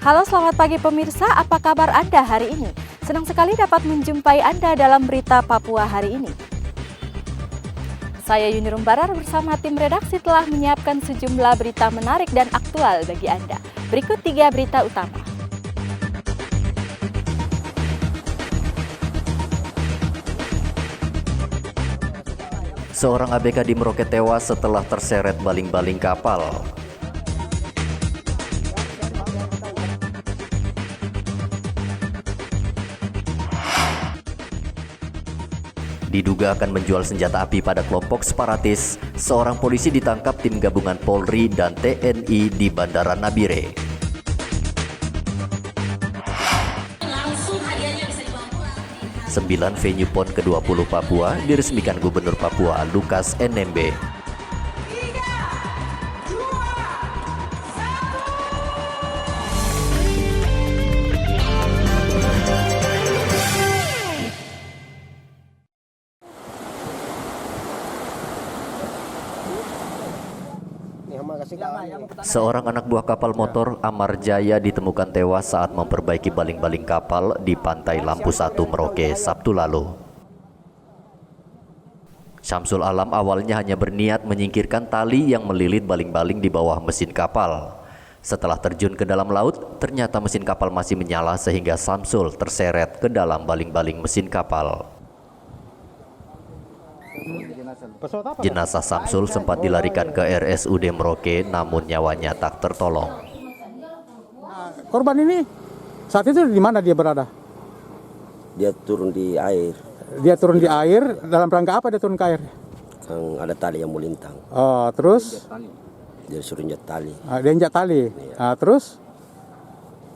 Halo selamat pagi pemirsa, apa kabar Anda hari ini? Senang sekali dapat menjumpai Anda dalam berita Papua hari ini. Saya Yuni Rumbarar bersama tim redaksi telah menyiapkan sejumlah berita menarik dan aktual bagi Anda. Berikut 3 berita utama. Seorang ABK di Merauke tewas setelah terseret baling-baling kapal. Diduga akan menjual senjata api pada kelompok separatis, seorang polisi ditangkap tim gabungan Polri dan TNI di Bandara Nabire. Sembilan venue PON ke-20 Papua diresmikan Gubernur Papua Lukas NMB. Seorang anak buah kapal motor Amar Jaya ditemukan tewas saat memperbaiki baling-baling kapal di pantai Lampu 1 Merauke Sabtu lalu. Syamsul Alam awalnya hanya berniat menyingkirkan tali yang melilit baling-baling di bawah mesin kapal. Setelah terjun ke dalam laut, ternyata mesin kapal masih menyala sehingga Syamsul terseret ke dalam baling-baling mesin kapal. Jenazah Syamsul sempat dilarikan ke RSUD Merauke, namun nyawanya tak tertolong. Korban ini saat itu di mana dia berada? Dia turun di air. Dia turun di air, dalam rangka apa dia turun ke air? Ada tali yang melintang. Oh, terus? Dia suruh injak tali. Dia injak tali. Terus?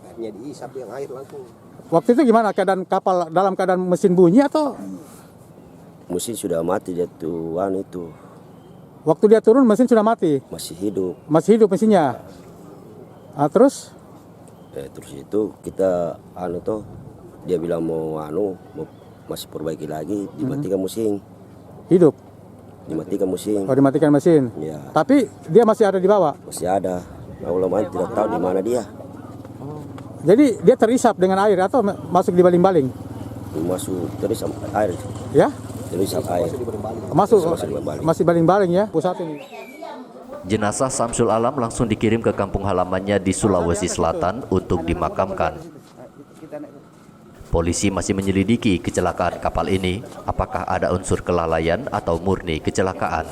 Akhirnya diisap yang air langsung. Waktu itu gimana keadaan kapal, dalam keadaan mesin bunyi atau? Mesin sudah mati dia tuan itu. Waktu dia turun mesin sudah mati? Masih hidup. Masih hidup mesinnya? Terus? Terus itu kita dia bilang mau masih perbaiki lagi, dimatikan mesin. Hidup? Dimatikan mesin. Oh, dimatikan mesin. Ya. Tapi dia masih ada di bawah? Masih ada. Allah tidak tahu di mana dia. Jadi dia terisap dengan air atau masuk di baling-baling? Masuk terisap air. Ya? Terisap air. Masih baling-baling ya pusat ini. Jenazah Syamsul Alam langsung dikirim ke kampung halamannya di Sulawesi Selatan untuk dimakamkan. Polisi masih menyelidiki kecelakaan kapal ini, apakah ada unsur kelalaian atau murni kecelakaan.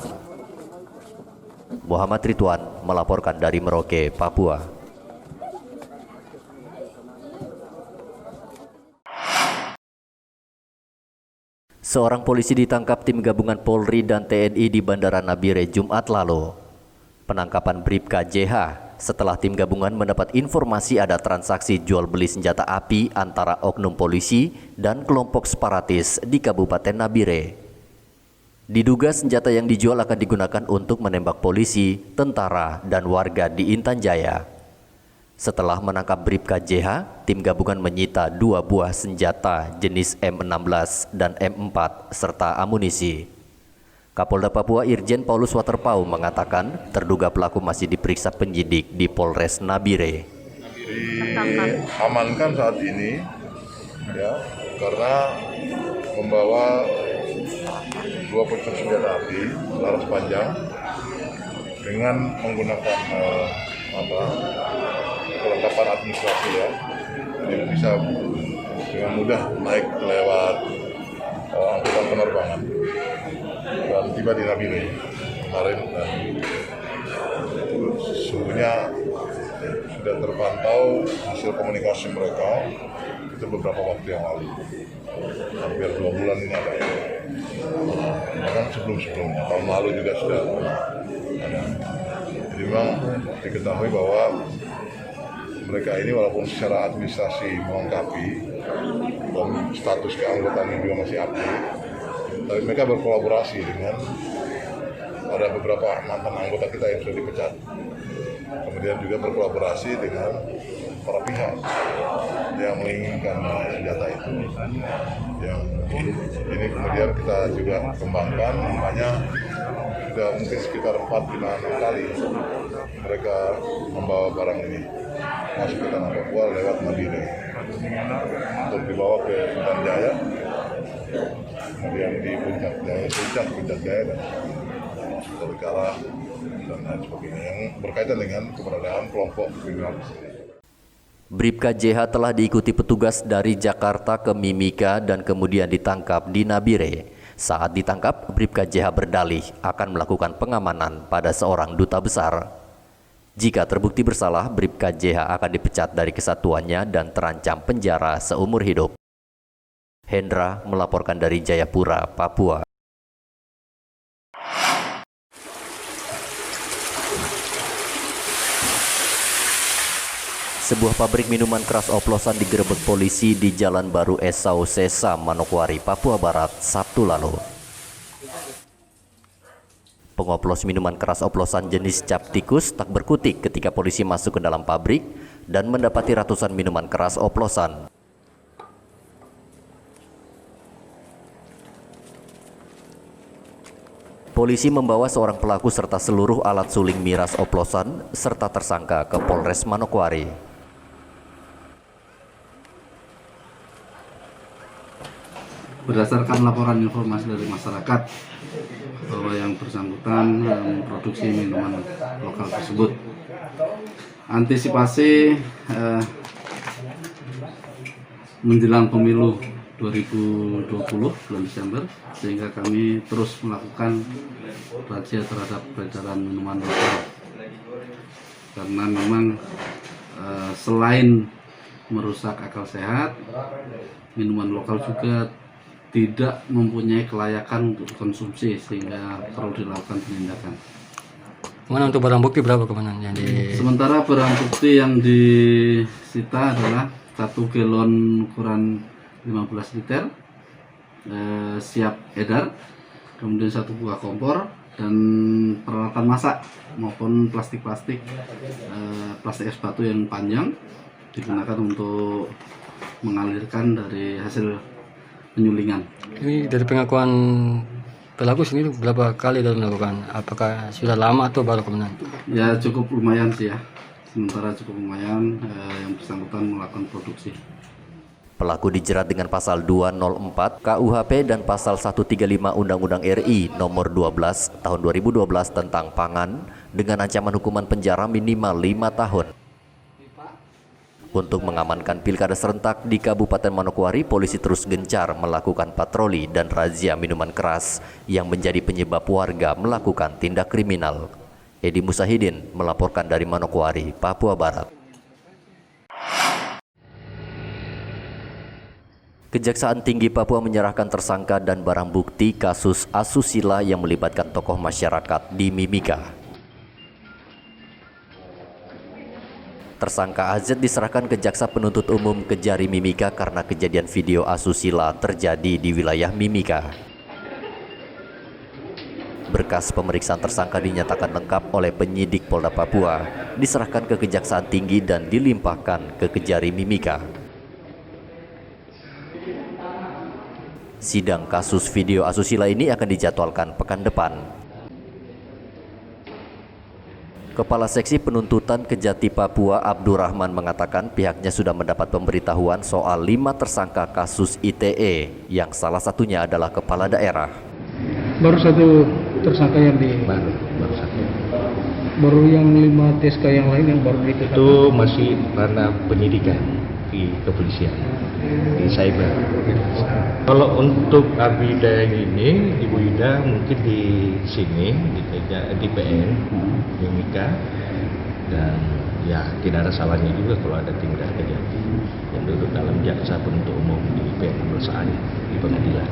Muhammad Ridwan melaporkan dari Merauke, Papua. Seorang polisi ditangkap tim gabungan Polri dan TNI di Bandara Nabire Jumat lalu. Penangkapan Bribka JH setelah tim gabungan mendapat informasi ada transaksi jual beli senjata api antara oknum polisi dan kelompok separatis di Kabupaten Nabire. Diduga senjata yang dijual akan digunakan untuk menembak polisi, tentara, dan warga di Intan Jaya. Setelah menangkap Bribka JH, tim gabungan menyita 2 buah senjata jenis M16 dan M4 serta amunisi. Kapolda Papua Irjen Paulus Waterpau mengatakan terduga pelaku masih diperiksa penyidik di Polres Nabire. Diamankan saat ini ya karena membawa 2 pucuk senjata api laras panjang dengan menggunakan perlengkapan administrasi ya, yang bisa dengan mudah naik lewat angkutan penerbangan dan tiba di Nabire kemarin, dan suhunya sudah terpantau hasil komunikasi mereka itu beberapa waktu yang lalu, hampir 2 bulan ini ada ya. Bahkan sebelumnya tahun lalu juga sudah ada. Jadi memang diketahui bahwa mereka ini walaupun secara administrasi melengkapi dan status keanggotaan juga masih aktif, tapi mereka berkolaborasi dengan ada beberapa mantan anggota kita yang sudah dipecat. Kemudian juga berkolaborasi dengan para pihak yang menginginkan senjata itu. Yang ini kemudian kita juga kembangkan, namanya sudah mungkin sekitar 4-5 kali mereka membawa barang ini masuk ke tanah Papua lewat Nabire untuk dibawa ke Intan Jaya, kemudian di Puncak Jaya dan Tolikara dan lain sebagainya yang berkaitan dengan keberadaan kelompok kriminal. Bribka JH telah diikuti petugas dari Jakarta ke Mimika dan kemudian ditangkap di Nabire. Saat ditangkap, Bribka JH berdalih akan melakukan pengamanan pada seorang duta besar. Jika terbukti bersalah, Bribka JH akan dipecat dari kesatuannya dan terancam penjara seumur hidup. Hendra melaporkan dari Jayapura, Papua. Sebuah pabrik minuman keras oplosan digerebek polisi di Jalan Baru Esau Sesa, Manokwari, Papua Barat, Sabtu lalu. Pengoplos minuman keras oplosan jenis cap tikus tak berkutik ketika polisi masuk ke dalam pabrik dan mendapati ratusan minuman keras oplosan. Polisi membawa seorang pelaku serta seluruh alat suling miras oplosan serta tersangka ke Polres Manokwari. Berdasarkan laporan informasi dari masyarakat bahwa yang bersangkutan memproduksi minuman lokal tersebut, antisipasi menjelang pemilu 2020 bulan Desember, sehingga kami terus melakukan razia terhadap peredaran minuman lokal karena memang selain merusak akal sehat, minuman lokal juga tidak mempunyai kelayakan untuk konsumsi sehingga perlu dilakukan penindakan. Kemana untuk barang bukti berapa kemana yang di... Sementara barang bukti yang disita adalah 1 galon ukuran 15 liter siap edar, kemudian 1 buah kompor dan peralatan masak maupun plastik es batu yang panjang digunakan untuk mengalirkan dari hasil penyulingan. Ini dari pengakuan pelaku sendiri berapa kali dalam melakukan? Apakah sudah lama atau baru kemarin? Ya cukup lumayan sih ya. Sementara cukup lumayan yang bersangkutan melakukan produksi. Pelaku dijerat dengan pasal 204 KUHP dan pasal 135 Undang-Undang RI nomor 12 tahun 2012 tentang pangan dengan ancaman hukuman penjara minimal 5 tahun. Untuk mengamankan pilkada serentak di Kabupaten Manokwari, polisi terus gencar melakukan patroli dan razia minuman keras yang menjadi penyebab warga melakukan tindak kriminal. Edi Musahidin melaporkan dari Manokwari, Papua Barat. Kejaksaan Tinggi Papua menyerahkan tersangka dan barang bukti kasus asusila yang melibatkan tokoh masyarakat di Mimika. Tersangka AZ diserahkan ke Jaksa Penuntut Umum Kejari Mimika karena kejadian video asusila terjadi di wilayah Mimika. Berkas pemeriksaan tersangka dinyatakan lengkap oleh penyidik Polda Papua, diserahkan ke Kejaksaan Tinggi dan dilimpahkan ke Kejari Mimika. Sidang kasus video asusila ini akan dijadwalkan pekan depan. Kepala Seksi Penuntutan Kejati Papua Abdurrahman mengatakan pihaknya sudah mendapat pemberitahuan soal 5 tersangka kasus ITE yang salah satunya adalah kepala daerah. Baru 1 tersangka yang baru 1. Baru yang 5 TSK yang lain yang baru ditetapkan. Itu masih ranah penyidikan di kepolisian, di cyber. Kalau untuk Abida yang ini, Ibu Ida mungkin di sini, di PN, Mimika, dan ya tidak ada salahnya juga kalau ada tindak kejati yang duduk dalam Jaksa Penuntut Umum di PN pemeriksaan di pengadilan.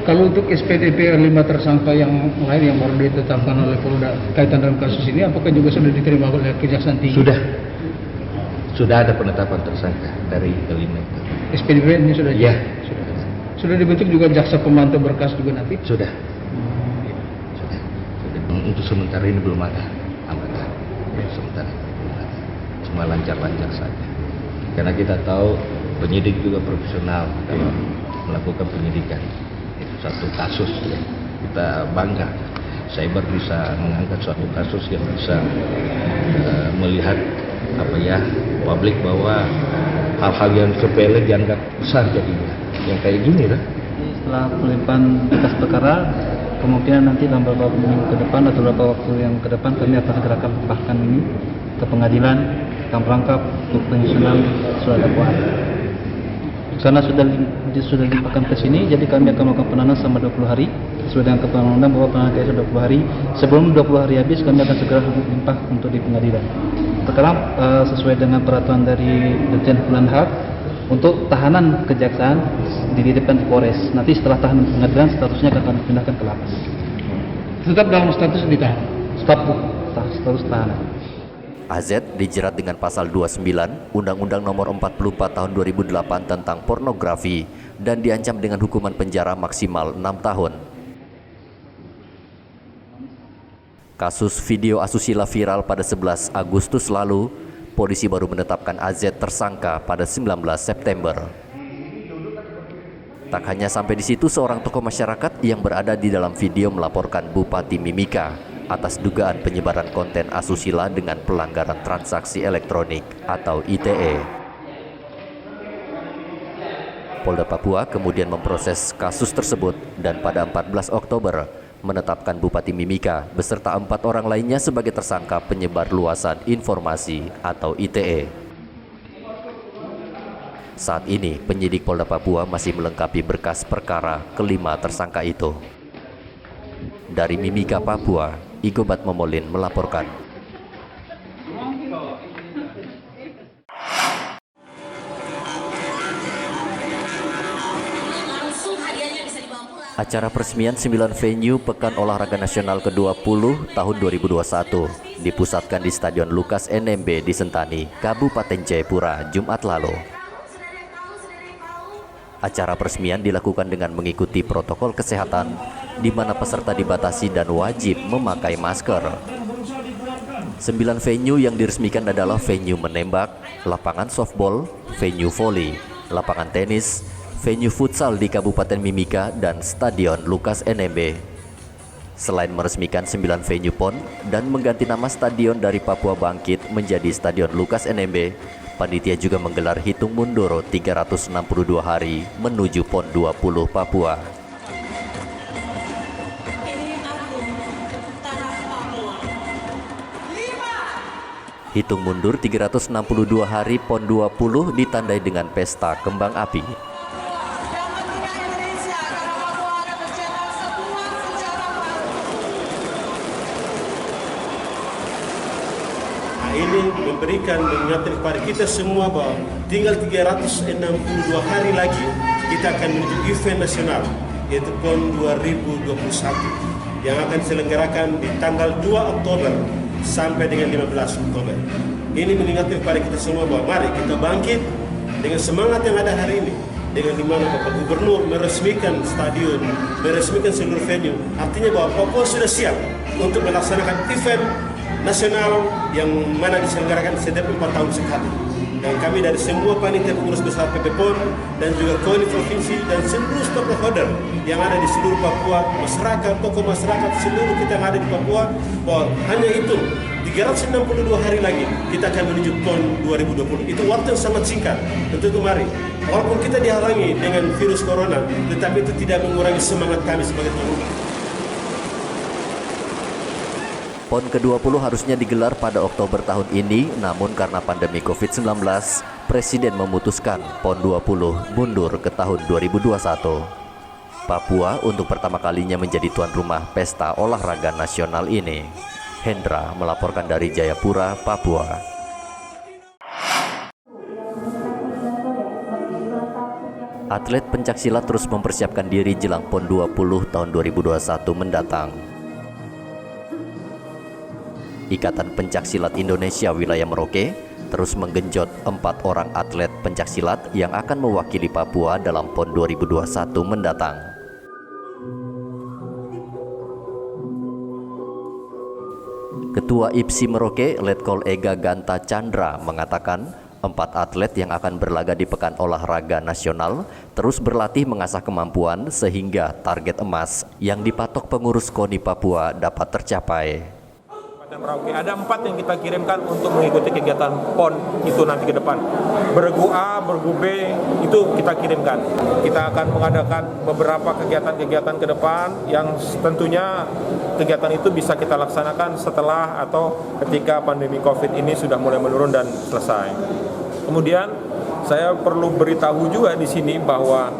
Kalau untuk SPDP 5 tersangka yang lain yang baru ditetapkan oleh Polda kaitan dalam kasus ini, apakah juga sudah diterima oleh Kejaksaan Tinggi? Sudah ada penetapan tersangka dari kelima itu. SPDP ini sudah? Ya, sudah dibentuk juga jaksa pemantau berkas juga nanti? Sudah. Untuk sementara ini belum ada anggota. Sementara ini belum ada. Cuma lancar-lancar saja. Karena kita tahu penyidik juga profesional dalam melakukan penyidikan. Itu satu kasus ya. Kita bangga cyber bisa mengangkat suatu kasus yang bisa melihat publik bahwa hal-hal yang sepele dianggap besar jadinya. Yang kayak gini lah. Setelah pelimpahan berkas perkara, kemungkinan nanti dalam beberapa minggu ke depan atau beberapa waktu yang ke depan kami akan segerakan bahkan ini ke pengadilan dalam rangka untuk penyusunan surat dakwaan. Karena sudah dilimpahkan ke sini, jadi kami akan melakukan penahanan selama 20 hari sesuai dengan ketentuan undang bahwa penahanan KS 20 hari. Sebelum 20 hari habis, kami akan segera limpah untuk di pengadilan. Sekarang sesuai dengan peraturan dari Dirjen Hukum HAM untuk tahanan kejaksaan dititipkan di Polres. Nanti setelah tahanan pengadilan statusnya akan dipindahkan ke lapas. Tetap dalam status ditahan. Status tahanan. AZ dijerat dengan pasal 29 Undang-Undang Nomor 44 Tahun 2008 tentang pornografi dan diancam dengan hukuman penjara maksimal 6 tahun. Kasus video asusila viral pada 11 Agustus lalu, polisi baru menetapkan AZ tersangka pada 19 September. Tak hanya sampai di situ, seorang tokoh masyarakat yang berada di dalam video melaporkan Bupati Mimika atas dugaan penyebaran konten asusila dengan pelanggaran transaksi elektronik atau ITE. Polda Papua kemudian memproses kasus tersebut dan pada 14 Oktober menetapkan Bupati Mimika beserta 4 orang lainnya sebagai tersangka penyebar luasan informasi atau ITE. Saat ini penyidik Polda Papua masih melengkapi berkas perkara kelima tersangka itu. Dari Mimika, Papua, Igobat Momolin melaporkan. Acara peresmian 9 venue Pekan Olahraga Nasional ke-20 tahun 2021 dipusatkan di Stadion Lukas NMB di Sentani, Kabupaten Jayapura, Jumat lalu. Acara peresmian dilakukan dengan mengikuti protokol kesehatan, di mana peserta dibatasi dan wajib memakai masker. 9 venue yang diresmikan adalah venue menembak, lapangan softball, venue volley, lapangan tenis, venue futsal di Kabupaten Mimika, dan Stadion Lukas NMB. Selain meresmikan 9 venue PON dan mengganti nama stadion dari Papua Bangkit menjadi Stadion Lukas NMB, panitia juga menggelar hitung mundur 362 hari menuju PON 20 Papua. Hitung mundur 362 hari PON 20 ditandai dengan pesta kembang api. Ini mengingatkan kepada kita semua bahwa tinggal 362 hari lagi kita akan menuju event nasional, yaitu PON 2021 yang akan diselenggarakan di tanggal 2 Oktober sampai dengan 15 Oktober. Ini mengingatkan kepada kita semua bahwa mari kita bangkit dengan semangat yang ada hari ini, dengan di mana Bapak Gubernur meresmikan stadion, meresmikan seluruh venue. Artinya bahwa Papua sudah siap untuk melaksanakan event nasional yang mana diselenggarakan setiap 4 tahun sekali. Dan kami dari semua panitia pengurus besar PP PON dan juga KONI Provinsi dan seluruh stakeholder yang ada di seluruh Papua, masyarakat, tokoh masyarakat seluruh kita yang ada di Papua, bahwa hanya itu 362 hari lagi kita akan menuju PON 2020. Itu waktu yang sangat singkat. Tentu mari, walaupun kita dihalangi dengan virus corona, tetapi itu tidak mengurangi semangat kami sebagai pengurus. PON ke-20 harusnya digelar pada Oktober tahun ini, namun karena pandemi COVID-19, Presiden memutuskan PON 20 mundur ke tahun 2021. Papua untuk pertama kalinya menjadi tuan rumah pesta olahraga nasional ini. Hendra melaporkan dari Jayapura, Papua. Atlet pencaksilat terus mempersiapkan diri jelang PON 20 tahun 2021 mendatang. Ikatan Pencaksilat Indonesia Wilayah Merauke terus menggenjot 4 orang atlet pencaksilat yang akan mewakili Papua dalam PON 2021 mendatang. Ketua IPSI Merauke, Letkol Ega Ganta Chandra mengatakan 4 atlet yang akan berlaga di Pekan Olahraga Nasional terus berlatih mengasah kemampuan sehingga target emas yang dipatok pengurus KONI Papua dapat tercapai. Merauke. Ada 4 yang kita kirimkan untuk mengikuti kegiatan PON itu nanti ke depan. Bergu A, bergu B itu kita kirimkan. Kita akan mengadakan beberapa kegiatan-kegiatan ke depan yang tentunya kegiatan itu bisa kita laksanakan setelah atau ketika pandemi COVID ini sudah mulai menurun dan selesai. Kemudian saya perlu beritahu juga di sini bahwa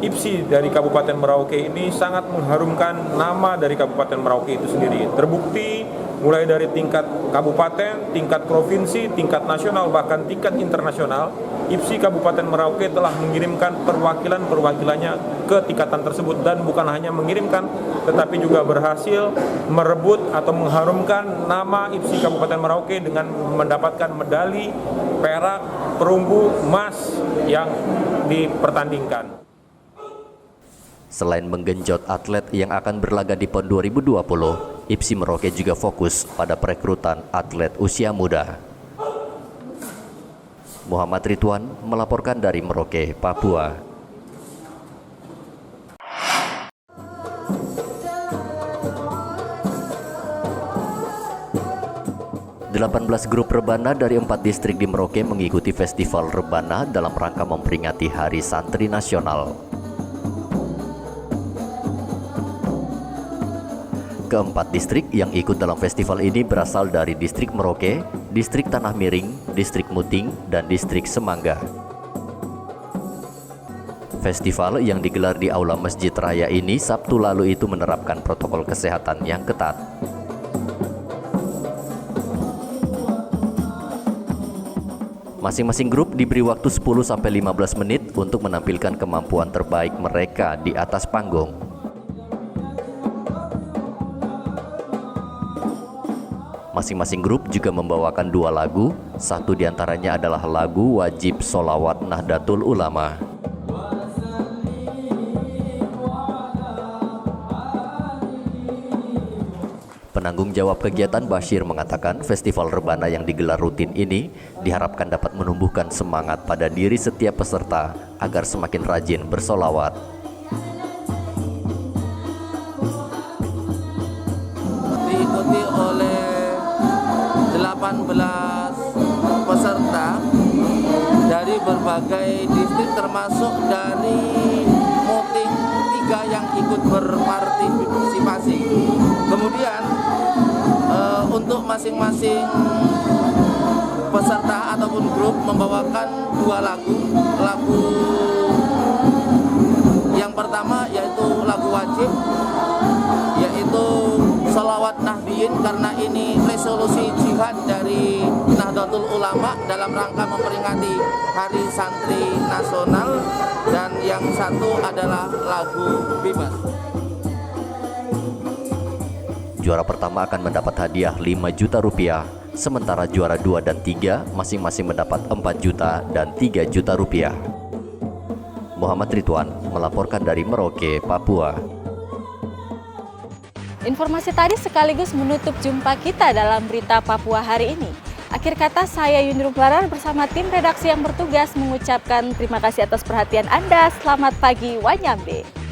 IPSI dari Kabupaten Merauke ini sangat mengharumkan nama dari Kabupaten Merauke itu sendiri. Terbukti mulai dari tingkat kabupaten, tingkat provinsi, tingkat nasional, bahkan tingkat internasional, IPSI Kabupaten Merauke telah mengirimkan perwakilan-perwakilannya ke tingkatan tersebut dan bukan hanya mengirimkan, tetapi juga berhasil merebut atau mengharumkan nama IPSI Kabupaten Merauke dengan mendapatkan medali perak, perunggu, emas yang dipertandingkan. Selain menggenjot atlet yang akan berlaga di PON 2020, IPSI Merauke juga fokus pada perekrutan atlet usia muda. Muhammad Ridwan melaporkan dari Merauke, Papua. Delapan 18 grup rebana dari 4 distrik di Merauke mengikuti festival rebana dalam rangka memperingati Hari Santri Nasional. Keempat distrik yang ikut dalam festival ini berasal dari Distrik Merauke, Distrik Tanah Miring, Distrik Muting, dan Distrik Semangga. Festival yang digelar di Aula Masjid Raya ini Sabtu lalu itu menerapkan protokol kesehatan yang ketat. Masing-masing grup diberi waktu 10-15 menit untuk menampilkan kemampuan terbaik mereka di atas panggung. Masing-masing grup juga membawakan 2 lagu, satu diantaranya adalah lagu wajib Sholawat Nahdlatul Ulama. Penanggung jawab kegiatan Bashir mengatakan festival rebana yang digelar rutin ini diharapkan dapat menumbuhkan semangat pada diri setiap peserta agar semakin rajin bersolawat. Diikuti oleh 18 peserta dari berbagai distrik termasuk dari Muting 3 yang ikut berpartisipasi. Kemudian untuk masing-masing peserta ataupun grup membawakan 2 lagu. Lagu yang pertama yaitu lagu wajib, yaitu Sholawat Nahdiyin, karena ini resolusi jihad dari Nahdlatul Ulama dalam rangka memperingati Hari Santri Nasional, dan yang satu adalah lagu Bebas. Juara pertama akan mendapat hadiah 5 juta rupiah, sementara juara 2 dan 3 masing-masing mendapat 4 juta dan 3 juta rupiah. Muhammad Ridwan melaporkan dari Merauke, Papua. Informasi tadi sekaligus menutup jumpa kita dalam berita Papua hari ini. Akhir kata saya Yunrum Barar bersama tim redaksi yang bertugas mengucapkan terima kasih atas perhatian Anda. Selamat pagi Wanyambe.